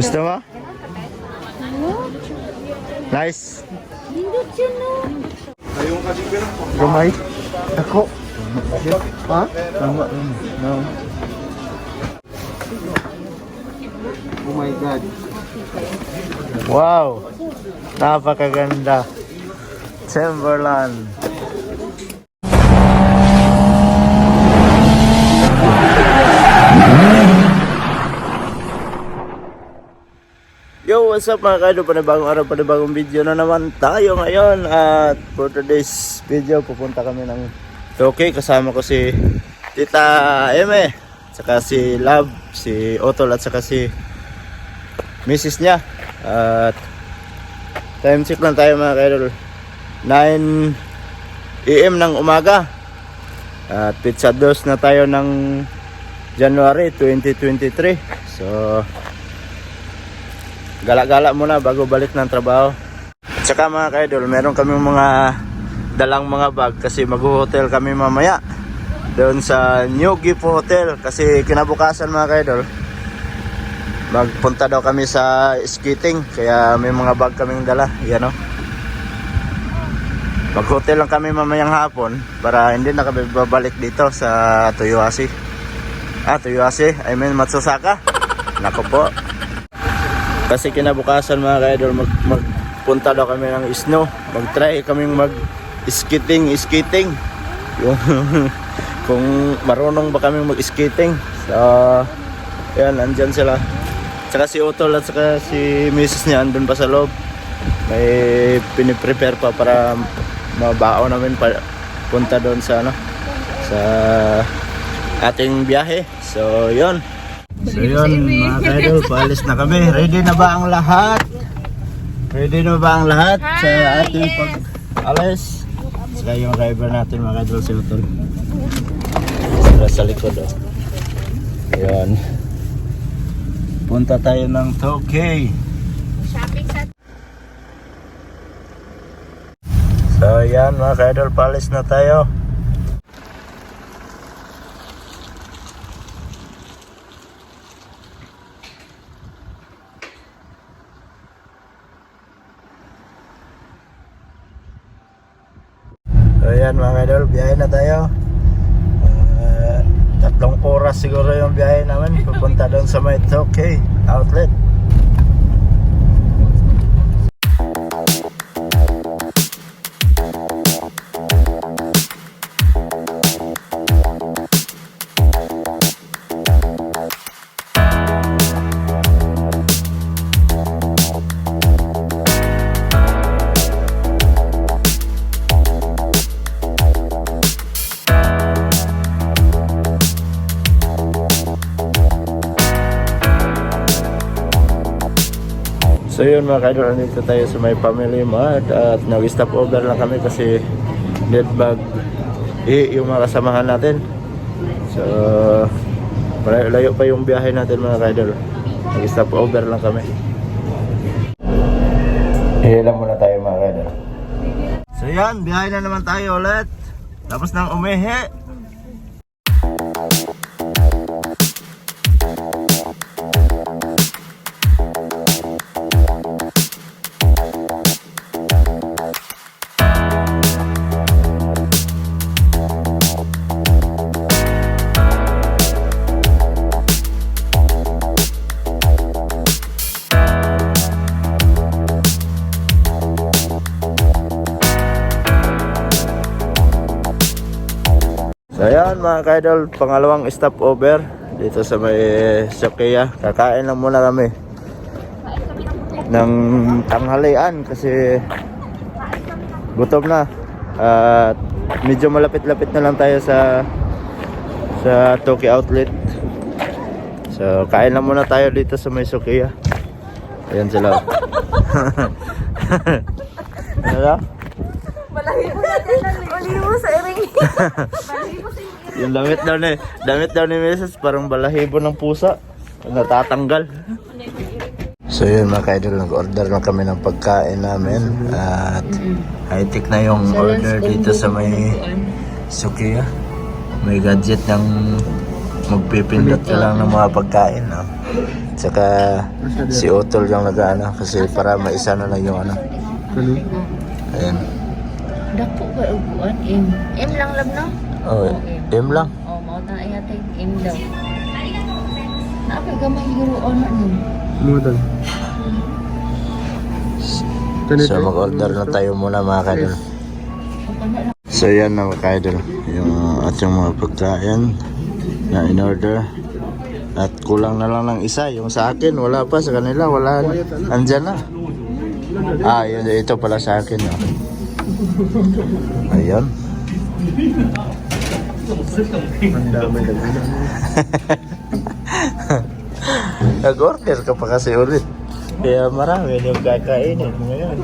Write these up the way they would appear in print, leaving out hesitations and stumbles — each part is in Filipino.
Gusto mo? Nice. Gamay. Ako. Ha? Tama. No. Oh my God. Wow. Napakaganda. Timberland. Yo, what's up mga kaido? Panibagong araw, panibagong video na naman tayo ngayon. At for today's video, pupunta kami ng Tokyo. Kasama ko si Tita Eme, saka si Love, si Otol, at saka si Mrs. niya. At time check lang tayo mga kaido, 9 AM ng umaga. At pizza dos na tayo ng January 2023. So gala-gala muna bago balik ng trabaho. At saka mga kaidol, meron kami mga dalang mga bag kasi mag-hotel kami mamaya doon sa New Gift Hotel. Kasi kinabukasan mga kaidol, magpunta daw kami sa skating, kaya may mga bag kaming dala. Yan o, mag-hotel lang kami mamayang hapon para hindi na kami babalik dito sa Toyohashi. Toyohashi, I mean Matsusaka. Nako po. Kasi kinabukasan mga kaidol, magpunta daw kami ng snow. Mag-try kaming mag-skating. Yung kung marunong ba kaming mag-skating. So, yan, andyan sila. Saka si Otol at saka si Mrs. niya andun pa sa loob. May piniprepare pa para mabao namin punta doon sa sa ating biyahe. So, yun. So yun mga kaidol, paalis na kami. Ready na ba ang lahat? Ready na ba ang lahat sa ating pag-alis? Saka yung driver natin mga kaidol, si Utol. Sa likod o. Ayan. Punta tayo ng Tokyo. So yan mga kaidol, paalis na tayo. So yan mga idol, biyahe na tayo. 3 oras siguro yung biyahe namin pupunta doon sa may Tokyo outlet. So yun mga kaidol, nandito tayo sa may Family Mart at nag-stop over lang kami kasi dead bag yung mga kasamahan natin. So layo pa yung biyahe natin mga kaidol, nag-stop over lang kami. Hilang muna tayo mga kaidol. So yan, biyahe na naman tayo ulit, tapos nang umihi. So ayan mga kaidol, pangalawang stop over dito sa may Sukiya. Kakain lang muna kami ng tanghalian kasi gutom na. At medyo malapit-lapit na lang tayo sa Tokyo outlet. So kain lang muna tayo dito sa may Sukiya. Ayan sila. Ano? Balahibo sa iring. Yung damit daw ni Mrs. parang balahibo ng pusa, natatanggal. So yun mga kaidol, nag-order na kami ng pagkain namin at high-tech na yung order dito sa may Sukiya. May gadget ng magpipindot ka lang ng mga pagkain, no? Tsaka si Otol yung nag-ano kasi para maisa na lang yung ano. Kani? Ayan. Dako ba upuan? M. M lang lab no? Oh, M lang. Oh, mao ta ay atay M daw. Napay gamay giruon na ni. Modal. Kani So mag-order na tayo muna mga kaidol. So yan na mga kaidol, yung ating mga pagkain na in-order. At kulang na lang ng isa, yung sa akin wala pa, sa kanila wala na. Andyan na. Ah, yun, ito pala sa akin. No? Ayun. ang dami na. Nag-order ka pa kasi ulit. Kaya marami yung kakainin ngayon.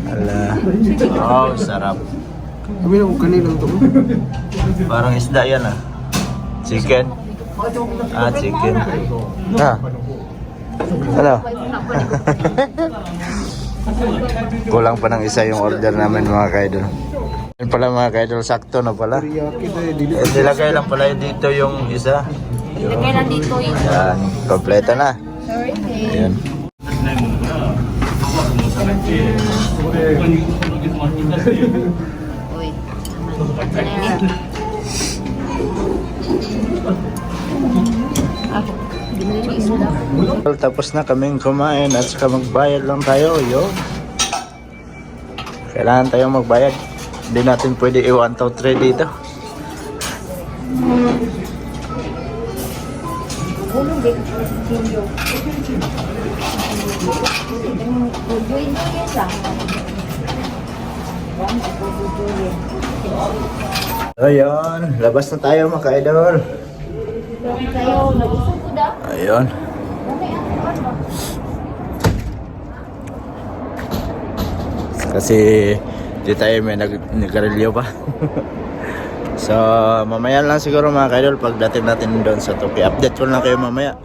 Ala. Oh, sarap. Kami na kung kanila to. Parang isda yan ah. Chicken. Ah, chicken. Ah. Ano? Kulang pa ng isa yung order namin mga kaidol. Yan pala mga kaidol, sakto na pala. Teriyaki tayo dili. Nilagay lang pala dito yung isa. Lagay lang dito yung Yan, kompleto na. sorry. Ayan. Uy. Tapos na kaming kumain at saka magbayad lang tayo. Yo. Kailangan tayong magbayad. Hindi natin pwede i-1, 2, 3 dito. Ayun, labas na tayo mga ka-idol. Ayun. Kasi di tayo may nagkarilyo pa. So mamaya lang siguro mga ka-idol pagdating natin doon sa Toki. Update ko lang kayo mamaya.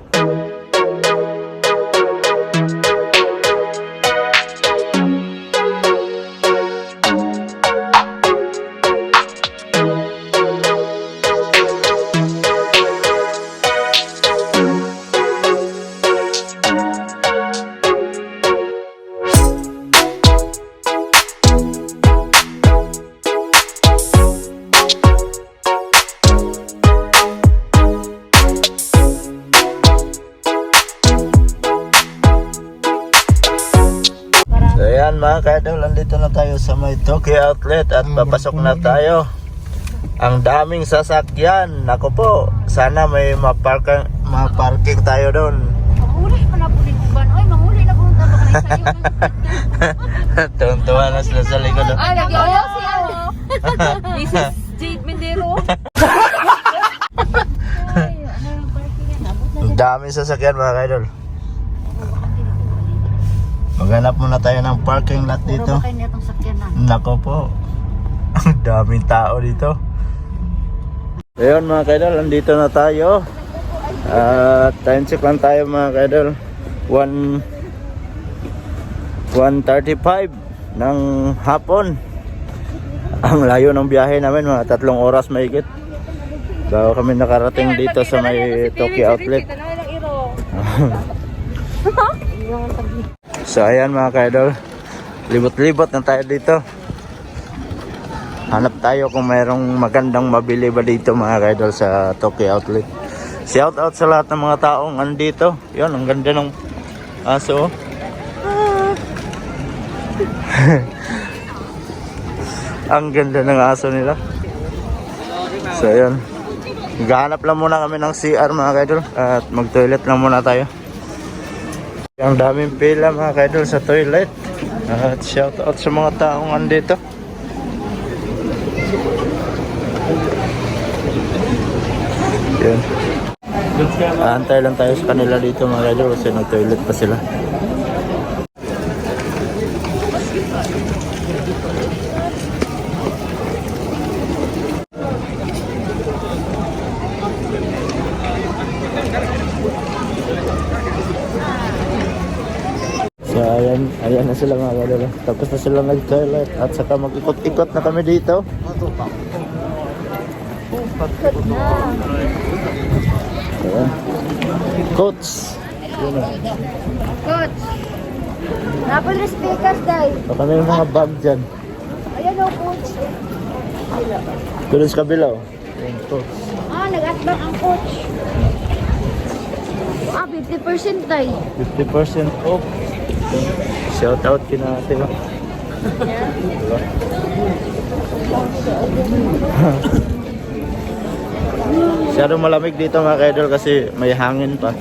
So ayan mga ka-idol, nandito na tayo sa may Toki Outlet at papasok na tayo. Ang daming sasakyan. Ako po, sana may maparking tayo doon. Manguli pa na po din uban. Oy, manguli na po ng talo ka na sa'yo. Tuwan-tuwa na sila sa likod. Ah, nag-ayaw si ano. This is Jade Mendero. Ay, ano yung parking yan? Abot na Ang daming sasakyan mga ka-idol. Maghanap muna tayo ng parking lot dito. dito. Puro ba kayo nitong sakyanan? Nako po. Ang daming tao dito. Ayun mga kaidol, nandito na tayo. Time check lang tayo mga kaidol. 1:35 ng hapon. Ang layo ng biyahe namin, mga 3 oras mahigit. Bago kami nakarating dito sa may Toki Outlet. So ayan mga kaidol, libot-libot na tayo dito. Hanap tayo kung mayroong magandang mabili ba dito mga kaidol sa Toki Outlet. Shout out sa lahat ng mga taong andito. Yun, ang ganda ng aso. Ang ganda ng aso nila. So yun, maghanap lang muna kami ng CR mga kaidol at mag-toilet lang muna tayo. Ang daming pila mga kaidol sa toilet. At shout out sa mga taong andito. Yan. Antay lang tayo sa kanila dito mga kaidol kasi nag-toilet pa sila. So ayan na sila mga kadalo. Tapos na sila nag-toilet at saka mag-ikot-ikot na kami dito. Ikot na. Ayan. Coach. Coach. Napal speakers, day. Baka na yung mga bag dyan. Ayan o, coach. Doon sa kabila oh. Ayan, coach. Ah, nag-atbang ang coach. Ah, 50% day. 50% off. Shout out kina ate ba? Diba? Masyadong malamig dito mga kaidol kasi may hangin pa.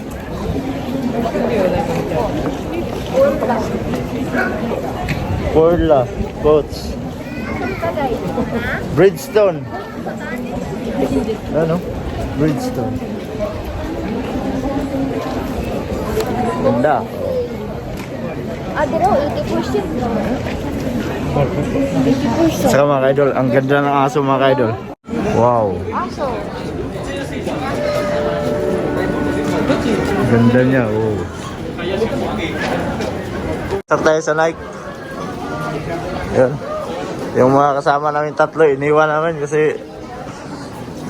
Porla, Coach. Bridgestone. Ano? Bridgestone. Ganda. Ah, dito, 80%. 80%. Saka mga kaidol, ang ganda ng aso mga kaidol. Wow. Aso. Ganda niya, oh. Start tayo sa Nike. Yun. Yung mga kasama namin tatlo, iniwan namin kasi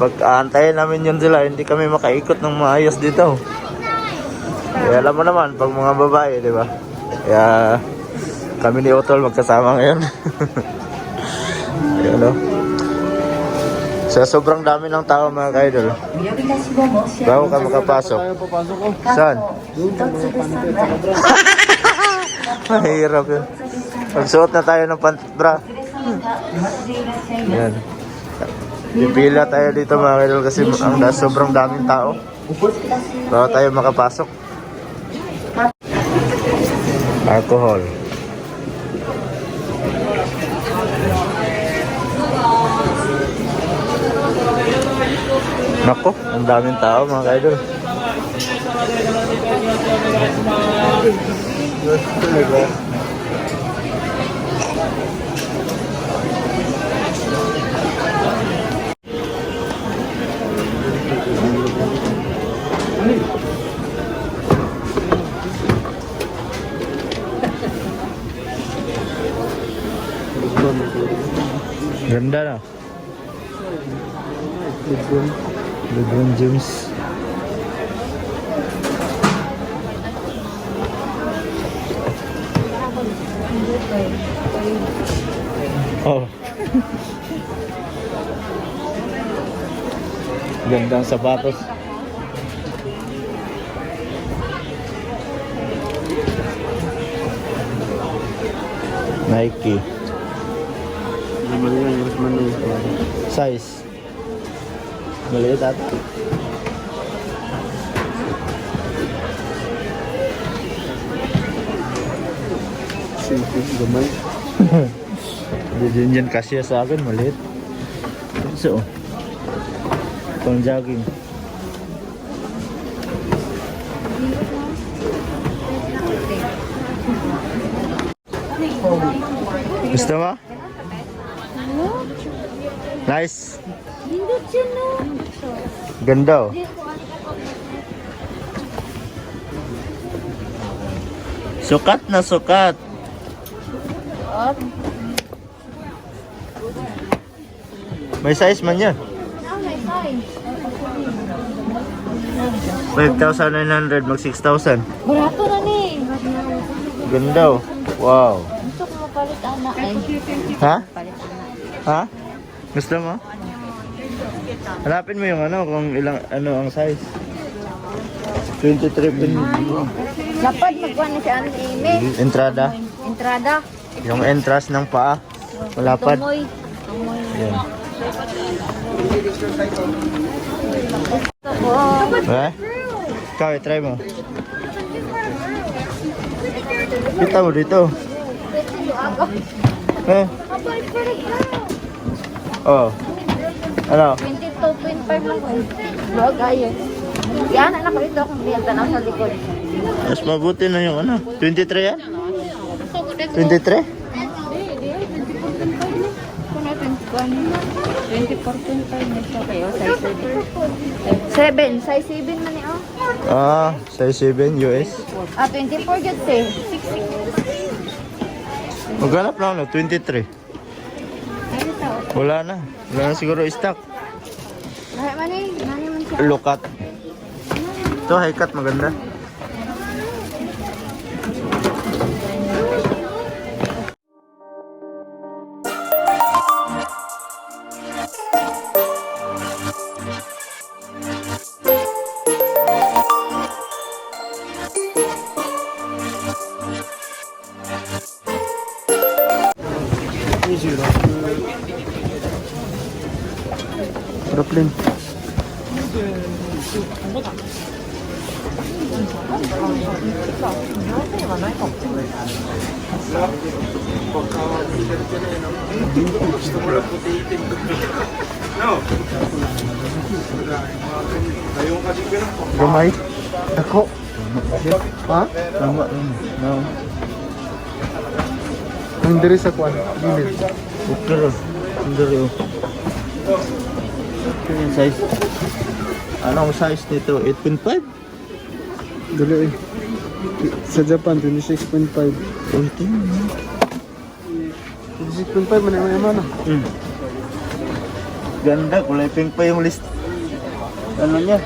pag aantayin namin yun sila, hindi kami makaikot ng maayos dito. Kaya alam mo naman, pag mga babae, di ba? Kaya kami ni Otol magkasama ngayon. Ayan, oh. Sa sobrang dami ng tao mga kaidol. Bago ka makapasok. Saan? Mahirap yun. Magsuot na tayo ng bra. Yan. Pipila tayo dito mga kaidol kasi sobrang daming tao. Bago tayo makapasok. Alcohol. Nako, ang daming tao mga kaidol. Ganda na. LeBron James. Oh. Gandang sapatos. Nike. Size. Maliit ata. Gamay. Hindi yan kasya sa akin, maliit. So, pang jogging. Gusto mo? Nice. Hindot siya, no? Ganda oh. Sukat na sukat. At, May size man yan. may size. 5,900 mag 6,000. Barato na ni. Ganda oh. Wow. Gusto ko mapalit anak ay. Ha? Palit anak. Ha? Gusto mo? Hanapin mo yung ano kung ilang ano ang size. 23 pin. Dapat magkuha na si Ate Amy. Entrada. Entrada. Yung entrance ng paa. Malapad. Tumoy. Tumoy. Yan. Gusto ko. Eh? Ikaw, try mo. Kita mo dito. Pwede yung ako. Eh? Kapalik-balik na. Oh. Ano? 22.5 lang ko. Luwag ayun. Yan, anak ko ito kung diyan tanaw sa likod. Mas mabuti na yung ano. 23 yan? 23? Kung na 24.5 na siya kayo, size 7. 7, size 7 man niyo. Ah, size 7 US. Ah, 24 yun eh. Maghanap lang na, 23. Wala na. Wala na siguro stock. Lahat man eh. Nani man siya. Low cut. Ito, high cut, maganda. Brooklyn. Gamay. Ako. Ha? Tama. No. Ang diri sa kwan. Gilid. Okay ro. Sundari oh. Ito yung size. Anong size nito? 8.5? Dili eh. Sa Japan, 26.5. 26.5 man yung mana. Ganda, kulay pink pa yung list. Ano niya?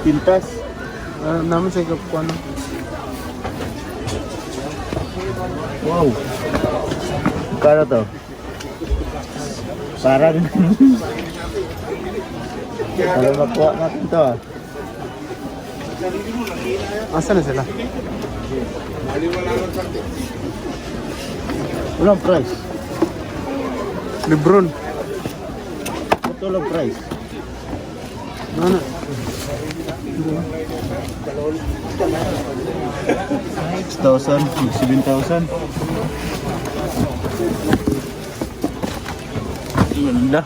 Pintas. Namin sa kwan. Wow. Kano to? Parang Para makuha natin to ah. Asa na sila? Walang price. Lebron. Ito lang price. Ano? 6,000, 7,000. Ganda.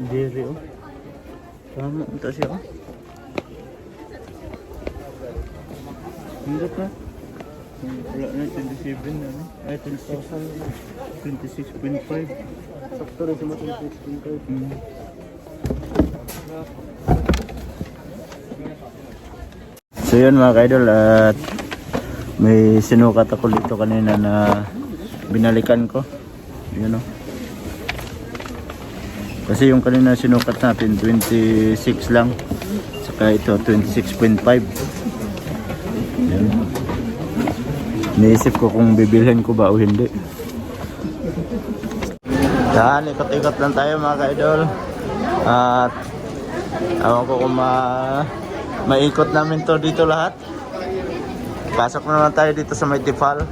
Diri oh. Tama ito siya oh. Hirap na. Wala na 27 na no? Ay 26.5. Sakto rin sa mga 26.5. So yun mga kaidol, at may sinukat ako dito kanina na binalikan ko. Yun o. Kasi yung kanina sinukat natin 26 lang. Saka ito 26.5. Yun. Naisip ko kung bibilhin ko ba o hindi. Yan, ikot-ikot lang tayo mga kaidol. At awan ko kung maikot namin to dito lahat. Pasok na naman tayo dito sa may Tifal.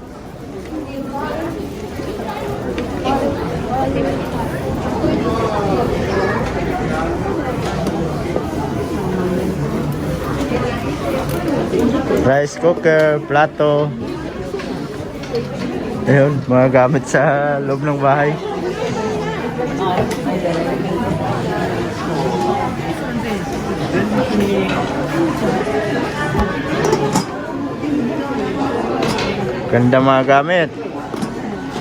Rice cooker, plato. Ayun, mga gamit sa loob ng bahay. Ganda mga gamit.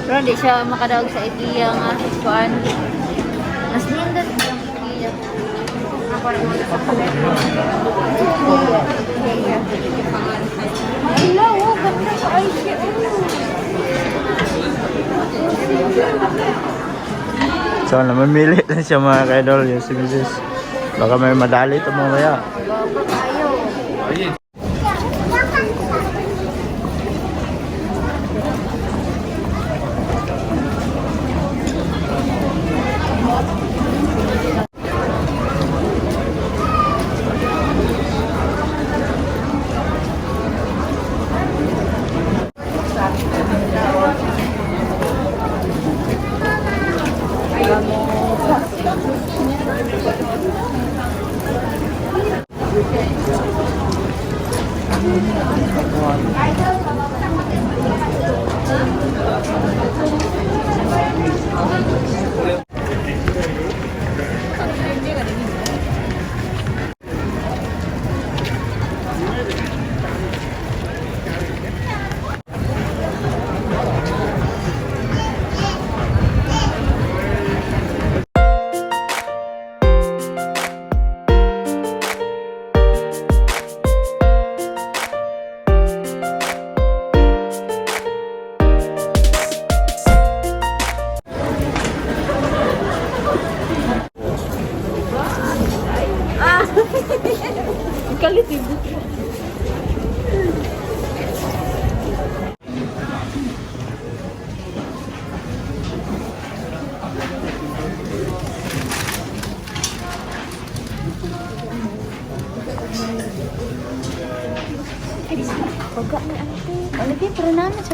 Pero hindi siya makadaog sa IKEA nga. Kuan. Mas nindot yung IKEA. Ako rin muna sa palet. Hello, ganda sa IKEA. So, namamili lang siya mga kaidol, yung si Mrs. Baka may madali ito mamaya. Baba tayo.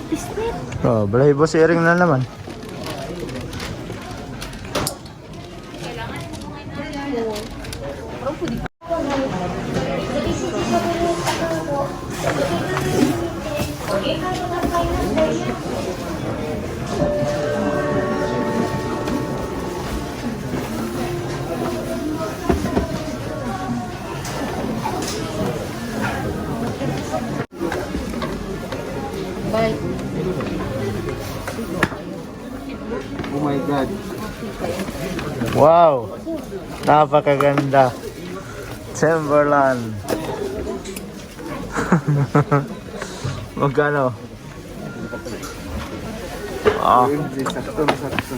pisnit. Oh, balahibo si Ering na naman. Bye. Oh my God. Wow! Napakaganda. Timberland. Magkano? Ah, Sakto na sakto.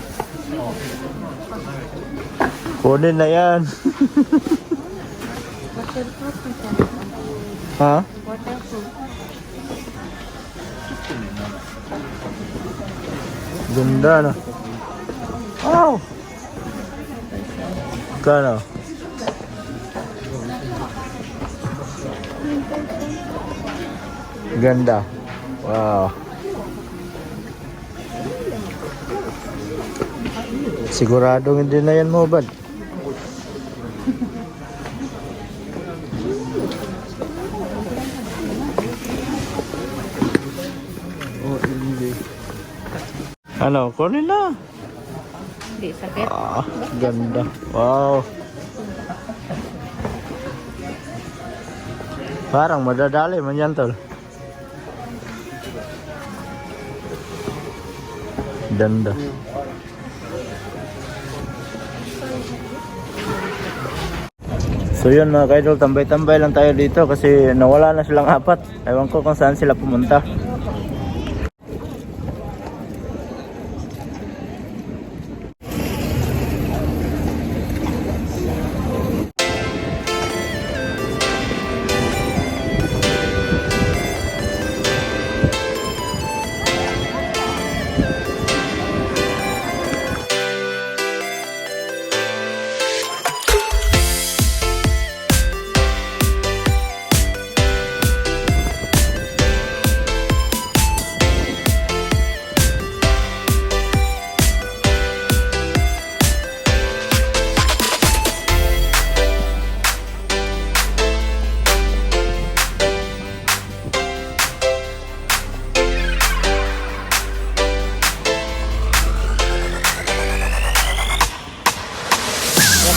kunin na yan. Waterproof ito. Ha? Waterproof. Ganda na. Wow! Magkano? Ganda. Wow. Siguradong hindi na yan mo, bad. Oh, hindi. Ano, kunin na. Hindi sakit. Ah, ganda. Wow. Parang madadali man yan, tol. Ganda. So yun mga kaidol, tambay-tambay lang tayo dito kasi nawala na silang apat. Ewan ko kung saan sila pumunta.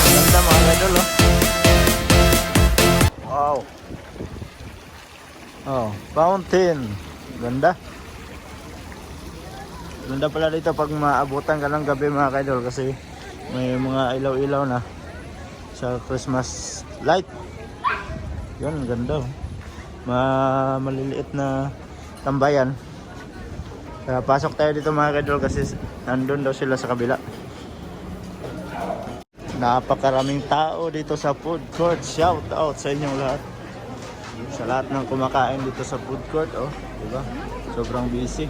Ganda mga idol, oh. Wow. Oh, fountain. Ganda. Ganda pala dito pag maabutan ka ng gabi mga idol kasi may mga ilaw-ilaw na sa Christmas light. Yan, ganda, oh. Maliliit na tambayan. Kaya pasok tayo dito mga idol kasi nandun daw sila sa kabila. Napakaraming tao dito sa food court. Shout out sa inyong lahat. Sa lahat ng kumakain dito sa food court, oh, diba? Sobrang busy.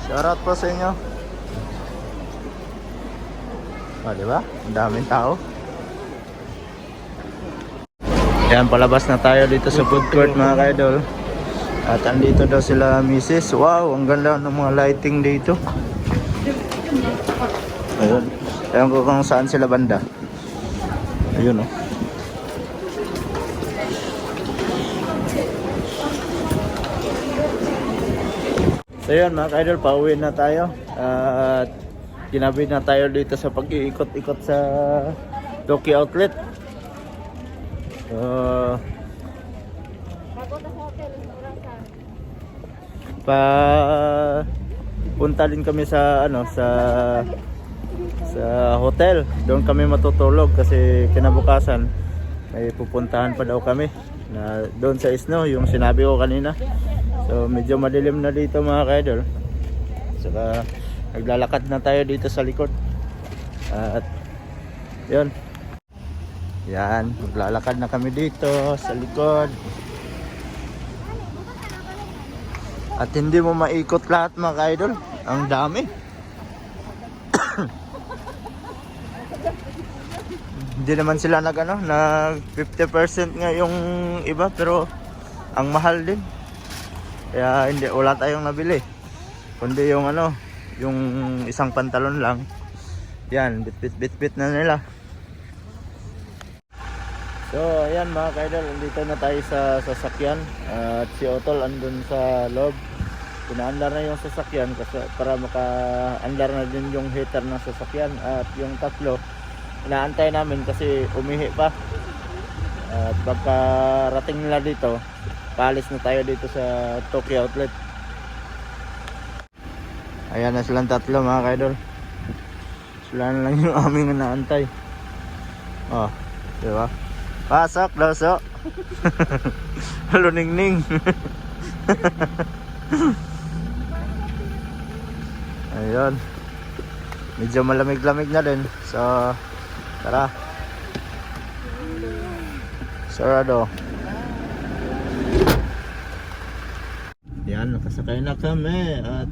Shout out po sa inyo. Oh, diba? Ang daming tao. Yan, palabas na tayo dito sa food court mga kaidol. At andito daw sila Mrs. Wow, ang ganda ng mga lighting dito. Ayun. Ewan ko kung saan sila banda. Ayun, oh. So yun mga ka-idol, pauwi na tayo. At ginabi na tayo dito sa pag-iikot-ikot sa Tokyo Outlet. Punta din kami sa sa hotel. Doon kami matutulog kasi kinabukasan may pupuntahan pa daw kami na doon sa Snow, yung sinabi ko kanina. So medyo madilim na dito mga kaidol. Saka naglalakad na tayo dito sa likod. At yun. Yan, maglalakad na kami dito sa likod. At hindi mo maikot lahat mga kaidol. Ang dami. Hindi naman sila nag 50% nga yung iba pero ang mahal din. Kaya hindi, wala tayong nabili. Kundi yung ano, yung isang pantalon lang. Yan, bit na nila. So ayan mga kaidol, dito na tayo sa sasakyan. At si Otol andun sa loob. Pinaandar na yung sasakyan kasi para maka-andar na din yung heater ng sasakyan. At yung tatlo, inaantay namin kasi umihi pa. At pagka rating nila dito, paalis na tayo dito sa Tokyo Outlet. Ayan na silang tatlo mga kaidol. Sila na lang yung aming inaantay. Oh, diba? Pasok daw so. Halo ningning. Ayun. Medyo malamig-lamig na din. So, tara. Sarado. Yan, nakasakay na kami at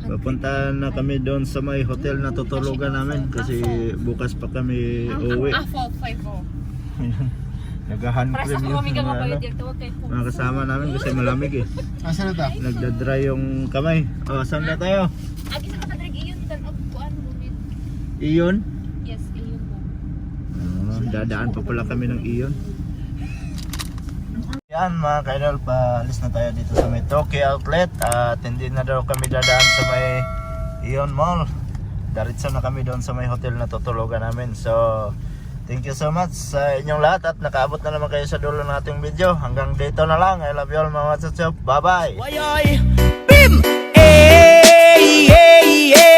papunta na kami doon sa may hotel na tutulugan namin kasi bukas pa kami uuwi. Ayan. Nag-hand cream yung mga kasama namin kasi malamig eh. Asan na ta? Nagdadry yung kamay. O, saan na tayo? Agi sa katadrag iyon, tan kuan bumit. Iyon? Yes, iyon po. Dadaan pa pala kami ng iyon. Yan mga kaidol, paalis na tayo dito sa may Tokyo Outlet at hindi na daw kami dadaan sa may Ion Mall. Diretso na kami doon sa may hotel na tutulugan namin. So, thank you so much sa inyong lahat at nakaabot na naman kayo sa dulo ng ating video. Hanggang dito na lang. I love you all mga watsup. Bye bye! Bim! Hey, hey, hey.